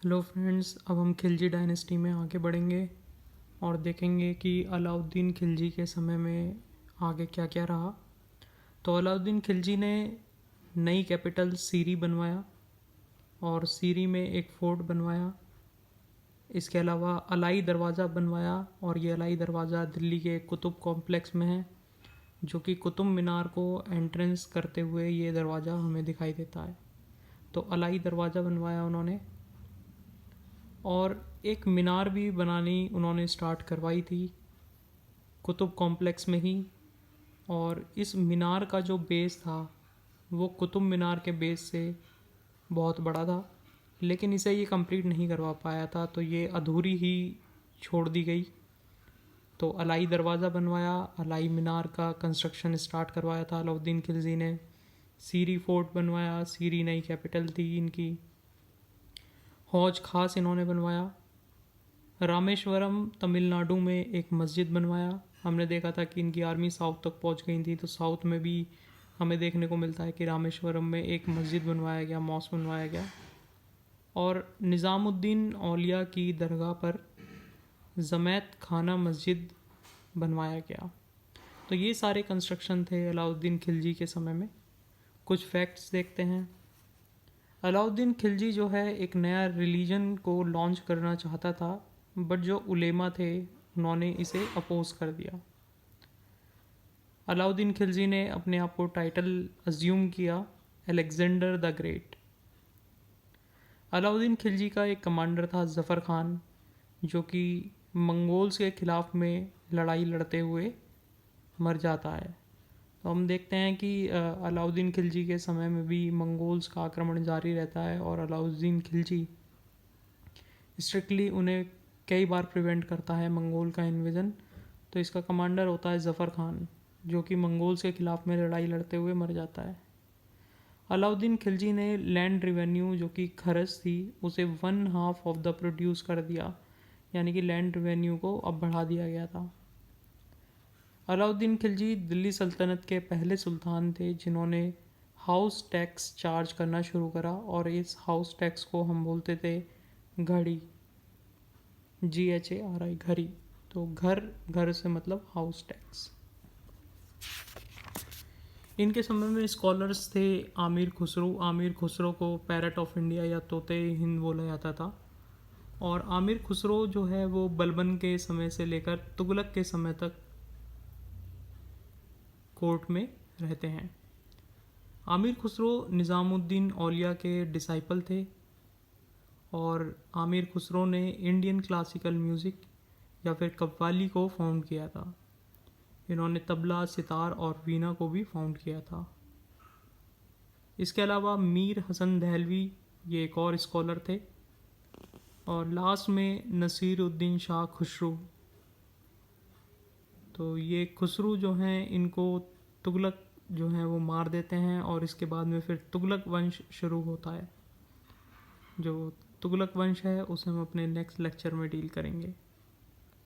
Hello friends, अब हम Khilji dynasty में आगे बढ़ेंगे और देखेंगे कि अलाउद्दीन खिलजी के समय में आगे क्या क्या रहा। तो अलाउद्दीन खिलजी ने नई कैपिटल सीरी बनवाया और सीरी में एक फोर्ट बनवाया। इसके अलावा अलाई दरवाज़ा बनवाया और ये अलाई दरवाज़ा दिल्ली के कुतुब कॉम्प्लेक्स में है, जो कि कुतुब मीनार को एंट्रेंस करते हुए ये दरवाज़ा हमें दिखाई देता है। तो अलाई दरवाज़ा बनवाया उन्होंने, और एक मीनार भी बनानी उन्होंने स्टार्ट करवाई थी कुतुब कॉम्प्लेक्स में ही। और इस मीनार का जो बेस था वो कुतुब मीनार के बेस से बहुत बड़ा था, लेकिन इसे ये कंप्लीट नहीं करवा पाया था, तो ये अधूरी ही छोड़ दी गई। तो अलाई दरवाज़ा बनवाया, अलाई मीनार का कंस्ट्रक्शन स्टार्ट करवाया था अलाउद्दीन खिलजी ने। सीरी फोर्ट बनवाया, सीरी नई कैपिटल थी इनकी। हौज खास इन्होंने बनवाया। रामेश्वरम तमिलनाडु में एक मस्जिद बनवाया। हमने देखा था कि इनकी आर्मी साउथ तक पहुंच गई थी, तो साउथ में भी हमें देखने को मिलता है कि रामेश्वरम में एक मस्जिद बनवाया गया, मॉस्क बनवाया गया। और निज़ामुद्दीन औलिया की दरगाह पर जमैत खाना मस्जिद बनवाया गया। तो ये सारे कंस्ट्रक्शन थे अलाउद्दीन खिलजी के समय में। कुछ फैक्ट्स देखते हैं। अलाउद्दीन खिलजी जो है एक नया रिलीजन को लॉन्च करना चाहता था, बट जो उलेमा थे उन्होंने इसे अपोज कर दिया। अलाउद्दीन खिलजी ने अपने आप को टाइटल अज्यूम किया Alexander the great. Alauddin Khilji का एक कमांडर था ज़फ़र खान, जो कि मंगोल्स के ख़िलाफ़ में लड़ाई लड़ते हुए मर जाता है। तो हम देखते हैं कि अलाउद्दीन खिलजी के समय में भी मंगोल्स का आक्रमण जारी रहता है और अलाउद्दीन खिलजी स्ट्रिक्टली उन्हें कई बार प्रिवेंट करता है मंगोल का इन्वेजन। तो इसका कमांडर होता है ज़फ़र खान, जो कि मंगोल्स के ख़िलाफ़ में लड़ाई लड़ते हुए मर जाता है। अलाउद्दीन खिलजी ने लैंड रेवेन्यू जो कि खरच थी उसे 1/2 ऑफ द प्रोड्यूस कर दिया, यानी कि लैंड रेवेन्यू को अब बढ़ा दिया गया था। अलाउद्दीन खिलजी दिल्ली सल्तनत के पहले सुल्तान थे जिन्होंने हाउस टैक्स चार्ज करना शुरू करा, और इस हाउस टैक्स को हम बोलते थे घड़ी, GHARI, घड़ी। तो घर से मतलब हाउस टैक्स। इनके समय में स्कॉलर्स थे आमिर खुसरो। आमिर खुसरो को पैरट ऑफ इंडिया या तोते हिंद बोला जाता था। और आमिर खुसरो जो है वो बलबन के समय से लेकर तुगलक के समय तक कोर्ट में रहते हैं। आमिर खुसरो निज़ामुद्दीन औलिया के डिसाइपल थे, और आमिर खुसरो ने इंडियन क्लासिकल म्यूज़िक या फिर कव्वाली को फाउंड किया था। इन्होंने तबला, सितार और वीणा को भी फाउंड किया था। इसके अलावा मीर हसन दहलवी ये एक और स्कॉलर थे। और लास्ट में नसीरुद्दीन शाह खुसरो। तो ये खुसरो जो हैं इनको तुगलक जो हैं वो मार देते हैं, और इसके बाद में फिर तुगलक वंश शुरू होता है। जो तुगलक वंश है उसे हम अपने नेक्स्ट लेक्चर में डील करेंगे।